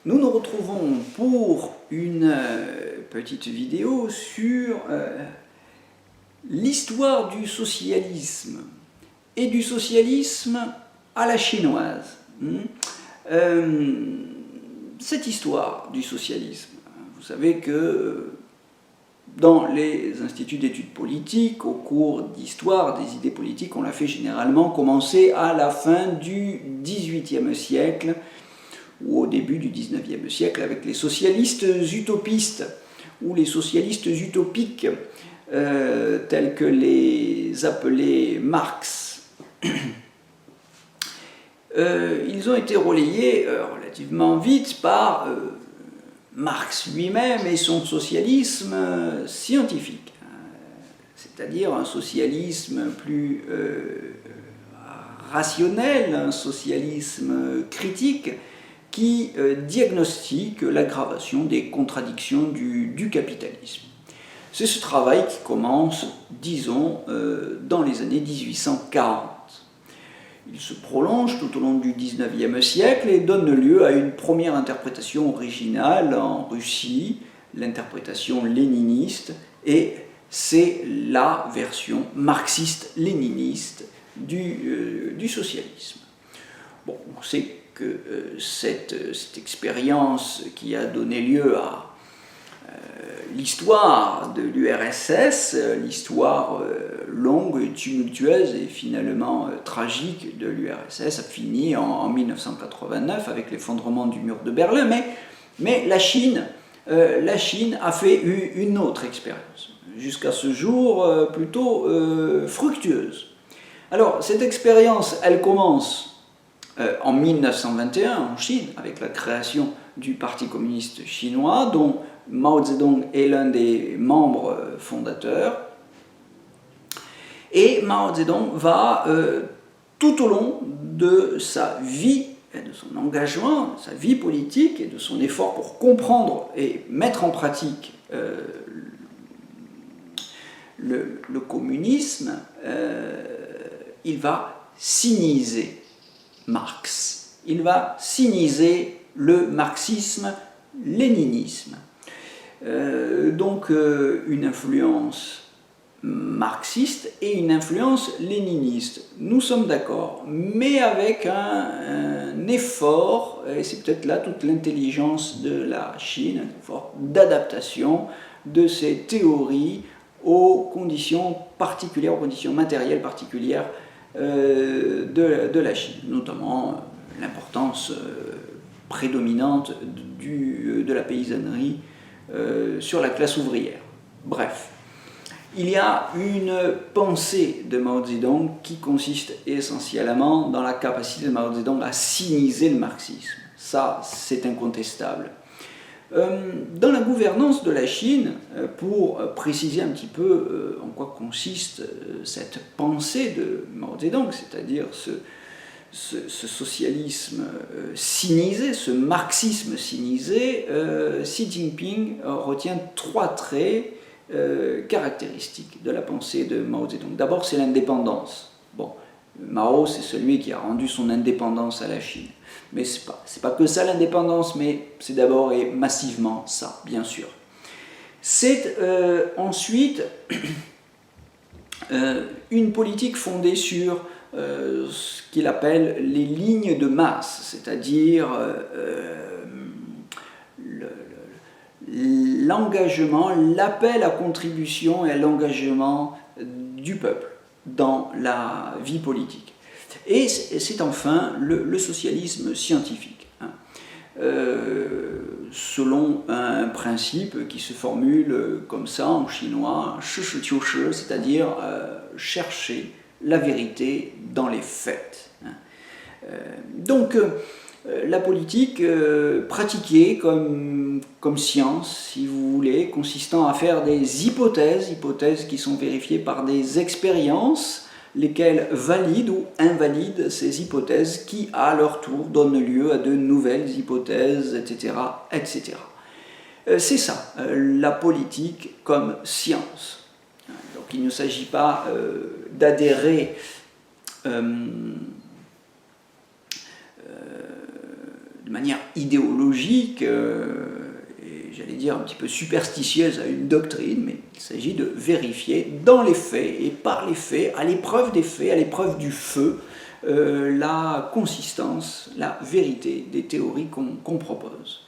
Nous nous retrouvons pour une petite vidéo sur l'histoire du socialisme et du socialisme à la chinoise. Cette histoire du socialisme, vous savez que dans les instituts d'études politiques, au cours d'histoire des idées politiques, on l'a fait généralement commencer à la fin du XVIIIe siècle ou au début du XIXe siècle avec les socialistes utopistes ou les socialistes utopiques, tels que les appelait Marx. Ils ont été relayés relativement vite par Marx lui-même et son socialisme scientifique, c'est-à-dire un socialisme plus rationnel, un socialisme critique qui diagnostique l'aggravation des contradictions du capitalisme. C'est ce travail qui commence, disons, dans les années 1840. Il se prolonge tout au long du XIXe siècle et donne lieu à une première interprétation originale en Russie, l'interprétation léniniste, et c'est la version marxiste-léniniste du socialisme. Bon, on sait que cette expérience qui a donné lieu à l'histoire de l'URSS, l'histoire longue et tumultueuse et finalement tragique de l'URSS a fini en 1989 avec l'effondrement du mur de Berlin, mais la Chine a fait une autre expérience, jusqu'à ce jour plutôt fructueuse. Alors cette expérience, elle commence en 1921 en Chine, avec la création du Parti communiste chinois, dont Mao Zedong est l'un des membres fondateurs. Et Mao Zedong va, tout au long de sa vie, et de son engagement, de sa vie politique et de son effort pour comprendre et mettre en pratique le communisme, il va siniser Marx. Il va siniser le marxisme-léninisme. Donc une influence marxiste et une influence léniniste. Nous sommes d'accord, mais avec un effort, et c'est peut-être là toute l'intelligence de la Chine, un effort d'adaptation de ces théories aux conditions particulières, aux conditions matérielles particulières de la Chine, notamment l'importance prédominante de la paysannerie sur la classe ouvrière. Bref, il y a une pensée de Mao Zedong qui consiste essentiellement dans la capacité de Mao Zedong à siniser le marxisme. Ça, c'est incontestable. Dans la gouvernance de la Chine, pour préciser un petit peu en quoi consiste cette pensée de Mao Zedong, c'est-à-dire ce socialisme sinisé, ce marxisme sinisé, Xi Jinping retient trois traits caractéristiques de la pensée de Mao Zedong. D'abord, c'est l'indépendance. Bon, Mao, c'est celui qui a rendu son indépendance à la Chine. Mais c'est pas que ça l'indépendance, mais c'est d'abord et massivement ça, bien sûr. C'est ensuite une politique fondée sur ce qu'il appelle les lignes de masse, c'est-à-dire l'engagement, l'appel à contribution et à l'engagement du peuple dans la vie politique. Et c'est enfin le socialisme scientifique, selon un principe qui se formule comme ça en chinois, shi shi qiu shi, c'est-à-dire chercher la vérité dans les faits. Donc la politique pratiquée comme science, si vous voulez, consistant à faire des hypothèses qui sont vérifiées par des expériences, lesquelles valident ou invalident ces hypothèses qui, à leur tour, donnent lieu à de nouvelles hypothèses, etc. etc. C'est ça, la politique comme science. Donc il ne s'agit pas d'adhérer de manière idéologique, et j'allais dire un petit peu superstitieuse à une doctrine, mais il s'agit de vérifier dans les faits et par les faits, à l'épreuve des faits, à l'épreuve du feu, la consistance, la vérité des théories qu'on propose.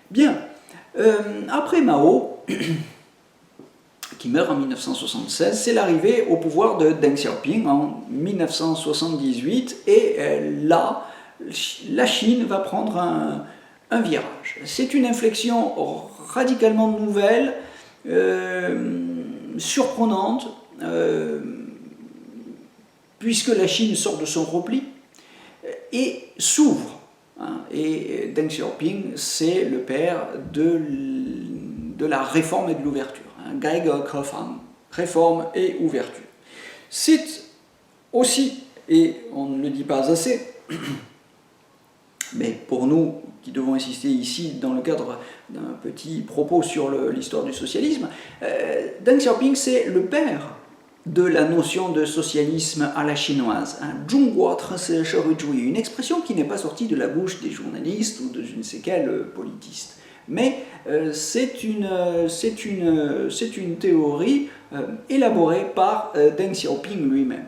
Bien, après Mao, qui meurt en 1976, c'est l'arrivée au pouvoir de Deng Xiaoping en 1978, et là, la Chine va prendre un virage. C'est une inflexion radicalement nouvelle, surprenante, puisque la Chine sort de son repli et s'ouvre. Et Deng Xiaoping, c'est le père de la réforme et de l'ouverture. Geige-Kaufmann, réforme et ouverture. C'est aussi, et on ne le dit pas assez, mais pour nous qui devons insister ici dans le cadre d'un petit propos sur l'histoire du socialisme, Deng Xiaoping, c'est le père de la notion de socialisme à la chinoise, une expression qui n'est pas sortie de la bouche des journalistes ou de je ne sais quel politiste. Mais c'est une théorie élaborée par Deng Xiaoping lui-même.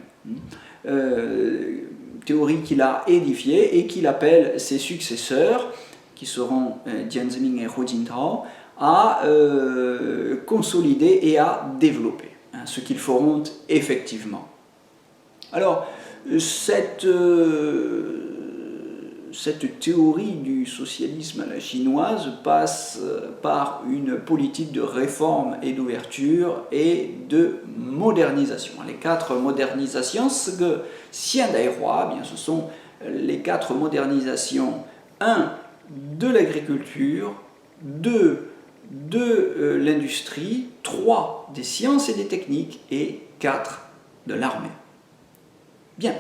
Théorie qu'il a édifiée et qu'il appelle ses successeurs, qui seront Jiang Zemin et Hu Jintao, à consolider et à développer, ce qu'ils feront effectivement. Alors, cette théorie du socialisme à la chinoise passe par une politique de réforme et d'ouverture et de modernisation. Les 4 modernisations, ce que Xian Daihua, bien, ce sont les 4 modernisations, 1 de l'agriculture, 2 de l'industrie, 3 des sciences et des techniques et 4 de l'armée. Bien.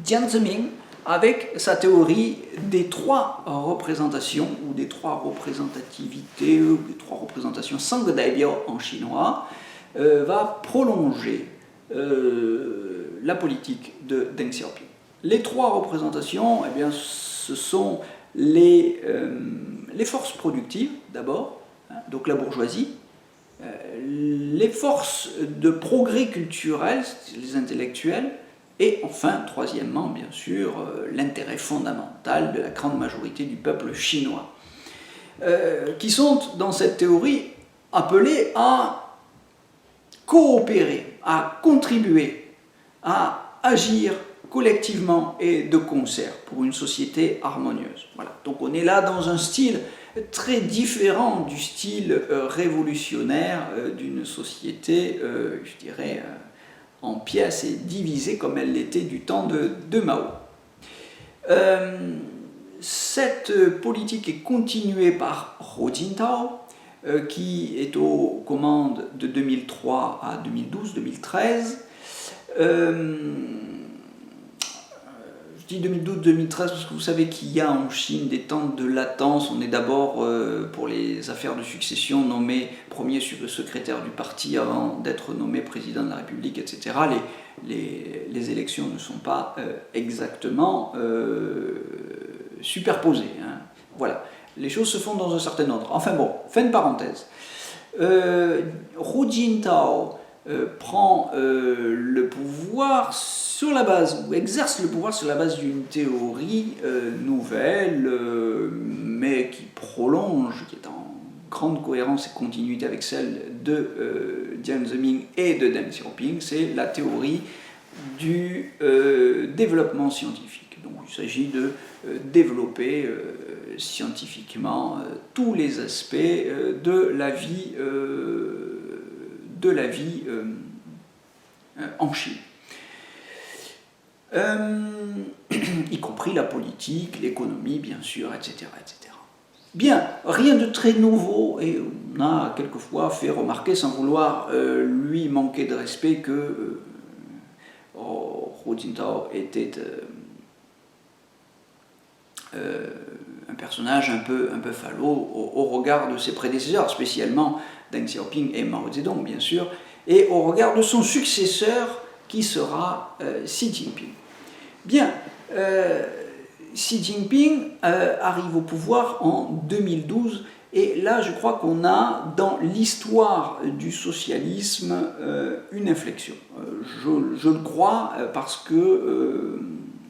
Jiang Zemin, avec sa théorie des 3 représentations, ou des 3 représentativités, ou des 3 représentations Sangdaibiao en chinois, va prolonger la politique de Deng Xiaoping. Les 3 représentations, eh bien, ce sont les forces productives, d'abord, donc la bourgeoisie, les forces de progrès culturel, les intellectuels, et enfin, troisièmement, bien sûr, l'intérêt fondamental de la grande majorité du peuple chinois, qui sont, dans cette théorie, appelés à coopérer, à contribuer, à agir collectivement et de concert pour une société harmonieuse. Voilà. Donc on est là dans un style très différent du style révolutionnaire d'une société, je dirais, en pièces et divisée comme elle l'était du temps de Mao. Cette politique est continuée par Hu Jintao, qui est aux commandes de 2003 à 2012-2013. Je dis 2012-2013 parce que vous savez qu'il y a en Chine des temps de latence. On est d'abord, pour les affaires de succession, nommé premier secrétaire du parti avant d'être nommé président de la République, etc. Les élections ne sont pas exactement superposées. Hein. Voilà, les choses se font dans un certain ordre. Enfin bon, fin de parenthèse. Hu Jintao prend le pouvoir sur la base, ou exerce le pouvoir sur la base d'une théorie nouvelle, mais qui prolonge, qui est en grande cohérence et continuité avec celle de Jiang Zemin et de Deng Xiaoping, c'est la théorie du développement scientifique. Donc il s'agit de développer scientifiquement tous les aspects de la vie en Chine. Y compris la politique, l'économie, bien sûr, etc., etc. Bien, rien de très nouveau, et on a quelquefois fait remarquer, sans vouloir lui manquer de respect, que Hu Jintao était un personnage un peu falot au regard de ses prédécesseurs, spécialement Deng Xiaoping et Mao Zedong, bien sûr, et au regard de son successeur, qui sera Xi Jinping. Bien, Xi Jinping arrive au pouvoir en 2012, et là je crois qu'on a dans l'histoire du socialisme une inflexion. Je le crois parce que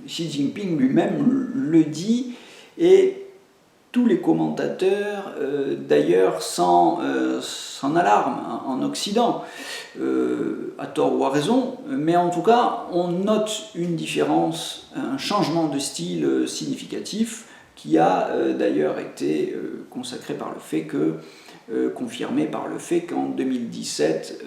Xi Jinping lui-même le dit, et tous les commentateurs, d'ailleurs sans alarme en Occident, à tort ou à raison, mais en tout cas on note une différence, un changement de style significatif qui a d'ailleurs été consacré par le fait que, confirmé par le fait qu'en 2017,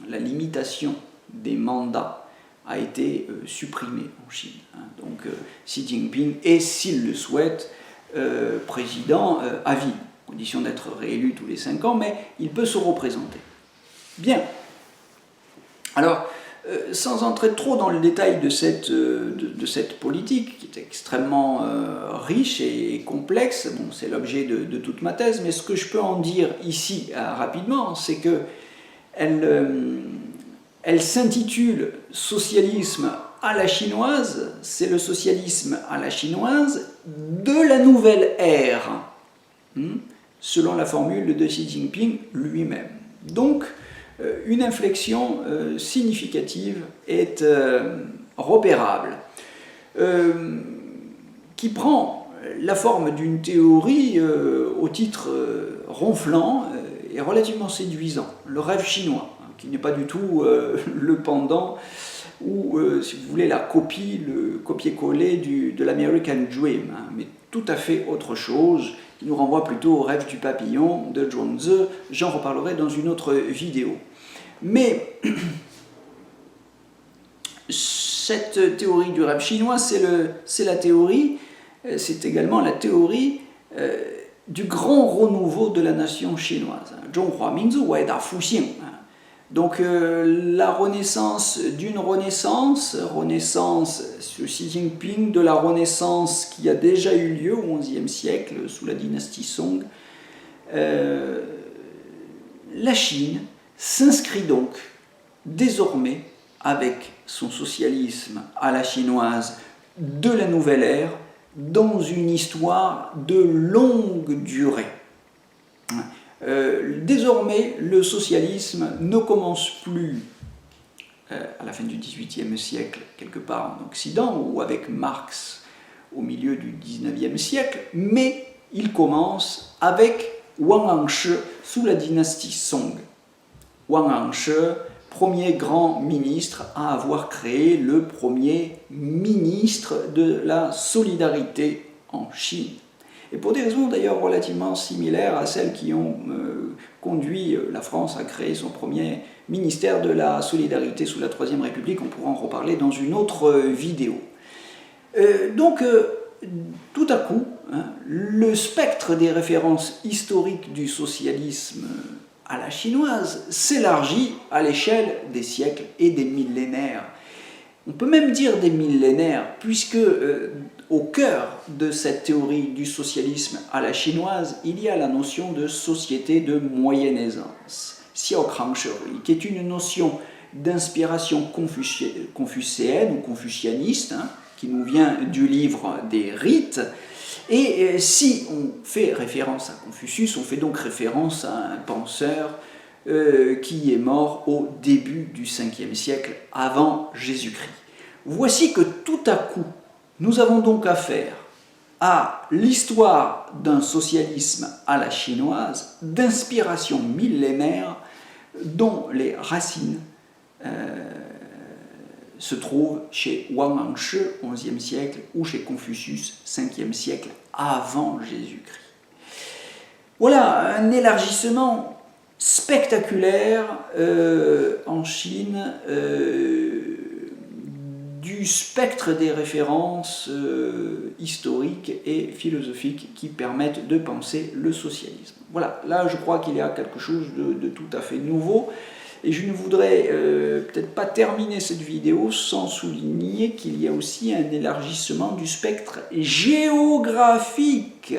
la limitation des mandats a été supprimée en Chine. Donc Xi Jinping est, s'il le souhaite, président à vie, condition d'être réélu tous les 5 ans, mais il peut se représenter. Bien. Alors, sans entrer trop dans le détail de cette politique, qui est extrêmement riche et complexe, bon, c'est l'objet de toute ma thèse, mais ce que je peux en dire ici rapidement, c'est que elle s'intitule « Socialisme à la chinoise », c'est le socialisme à la chinoise de la nouvelle ère, selon la formule de Xi Jinping lui-même. Donc, une inflexion significative est repérable, qui prend la forme d'une théorie au titre ronflant et relativement séduisant, le rêve chinois, qui n'est pas du tout le pendant ou, si vous voulez, la copie, le copier-coller de l'American Dream, mais tout à fait autre chose, qui nous renvoie plutôt au rêve du papillon de Zhuangzi. J'en reparlerai dans une autre vidéo. Mais cette théorie du rêve chinois, c'est la théorie, c'est également la théorie du grand renouveau de la nation chinoise. Zhonghua Minzu Wai Da Fuxing. Donc la renaissance d'une renaissance sur Xi Jinping, de la renaissance qui a déjà eu lieu au XIe siècle sous la dynastie Song. La Chine s'inscrit donc désormais avec son socialisme à la chinoise de la nouvelle ère dans une histoire de longue durée. Désormais, le socialisme ne commence plus à la fin du XVIIIe siècle, quelque part en Occident, ou avec Marx au milieu du XIXe siècle, mais il commence avec Wang Anshi sous la dynastie Song. Wang Anshi, premier grand ministre à avoir créé le premier ministre de la solidarité en Chine. Et pour des raisons d'ailleurs relativement similaires à celles qui ont conduit la France à créer son premier ministère de la solidarité sous la Troisième République, on pourra en reparler dans une autre vidéo. Donc, tout à coup, le spectre des références historiques du socialisme à la chinoise s'élargit à l'échelle des siècles et des millénaires. On peut même dire des millénaires, puisque au cœur de cette théorie du socialisme à la chinoise, il y a la notion de société de moyenne aisance, Xiaokrangsheri, qui est une notion d'inspiration confucéenne ou confucianiste, qui nous vient du livre des rites. Et si on fait référence à Confucius, on fait donc référence à un penseur qui est mort au début du 5e siècle avant Jésus-Christ. Voici que tout à coup, nous avons donc affaire à l'histoire d'un socialisme à la chinoise, d'inspiration millénaire, dont les racines se trouvent chez Wang Anshi, XIe siècle, ou chez Confucius, 5e siècle avant Jésus-Christ. Voilà un élargissement spectaculaire en Chine du spectre des références historiques et philosophiques qui permettent de penser le socialisme. Voilà, là je crois qu'il y a quelque chose de tout à fait nouveau, et je ne voudrais peut-être pas terminer cette vidéo sans souligner qu'il y a aussi un élargissement du spectre géographique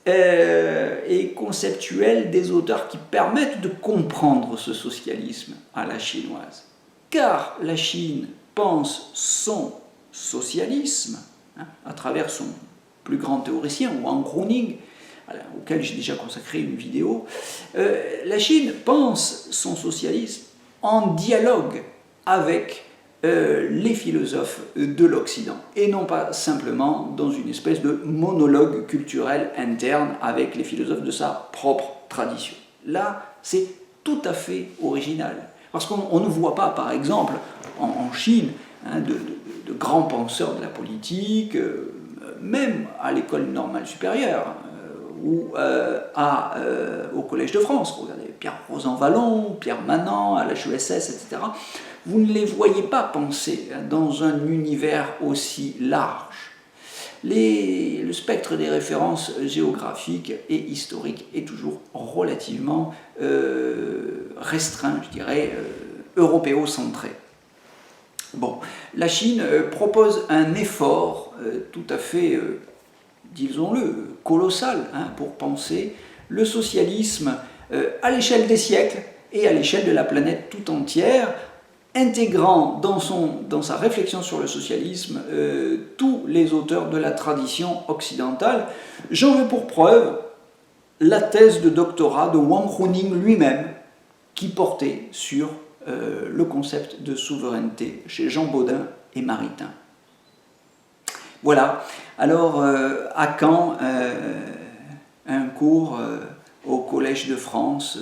et conceptuel des auteurs qui permettent de comprendre ce socialisme à la chinoise. Car la Chine pense son socialisme, hein, à travers son plus grand théoricien, Wang Huning, auquel j'ai déjà consacré une vidéo, la Chine pense son socialisme en dialogue avec les philosophes de l'Occident, et non pas simplement dans une espèce de monologue culturel interne avec les philosophes de sa propre tradition. Là, c'est tout à fait original, parce qu'on ne voit pas, par exemple, en Chine, hein, de grands penseurs de la politique, même à l'école normale supérieure, ou au Collège de France. Regardez Pierre Rosanvallon, Pierre Manant, à l'HESS, etc. Vous ne les voyez pas penser dans un univers aussi large. Le spectre des références géographiques et historiques est toujours relativement restreint, je dirais, européocentré. Bon, la Chine propose un effort tout à fait, disons-le, colossal, hein, pour penser le socialisme à l'échelle des siècles et à l'échelle de la planète tout entière, intégrant dans sa réflexion sur le socialisme tous les auteurs de la tradition occidentale. J'en veux pour preuve la thèse de doctorat de Wang Huning lui-même, qui portait sur le concept de souveraineté chez Jean Bodin et Maritain. Voilà, alors à quand un cours au Collège de France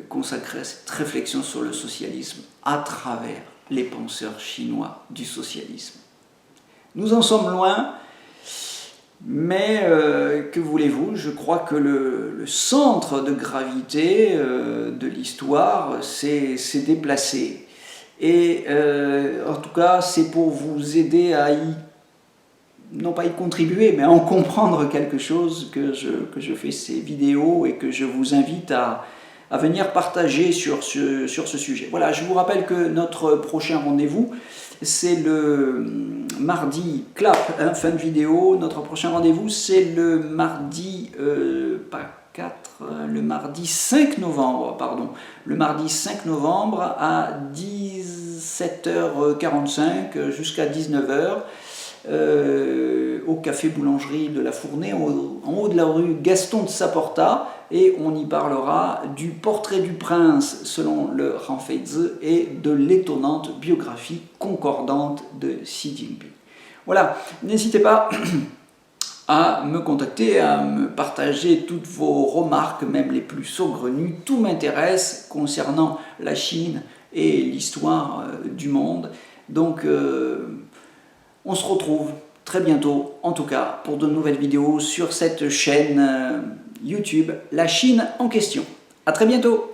consacré à cette réflexion sur le socialisme à travers les penseurs chinois du socialisme. Nous en sommes loin, mais que voulez-vous, je crois que le centre de gravité de l'histoire s'est déplacé. Et en tout cas, c'est pour vous aider à non pas y contribuer, mais à en comprendre quelque chose que je fais ces vidéos et que je vous invite à venir partager sur ce sujet. Voilà, je vous rappelle que notre prochain rendez-vous, c'est le mardi, fin de vidéo, notre prochain rendez-vous, c'est le mardi, le mardi 5 novembre, pardon, le mardi 5 novembre à 17h45 jusqu'à 19h, au café boulangerie de la Fournée, en haut de la rue Gaston de Saporta, et on y parlera du portrait du prince selon le Ranfeizi et de l'étonnante biographie concordante de Xi Jinping. Voilà, n'hésitez pas à me contacter, à me partager toutes vos remarques, même les plus saugrenues. Tout m'intéresse concernant la Chine et l'histoire du monde. Donc, on se retrouve très bientôt, en tout cas, pour de nouvelles vidéos sur cette chaîne YouTube, La Chine en question. À très bientôt!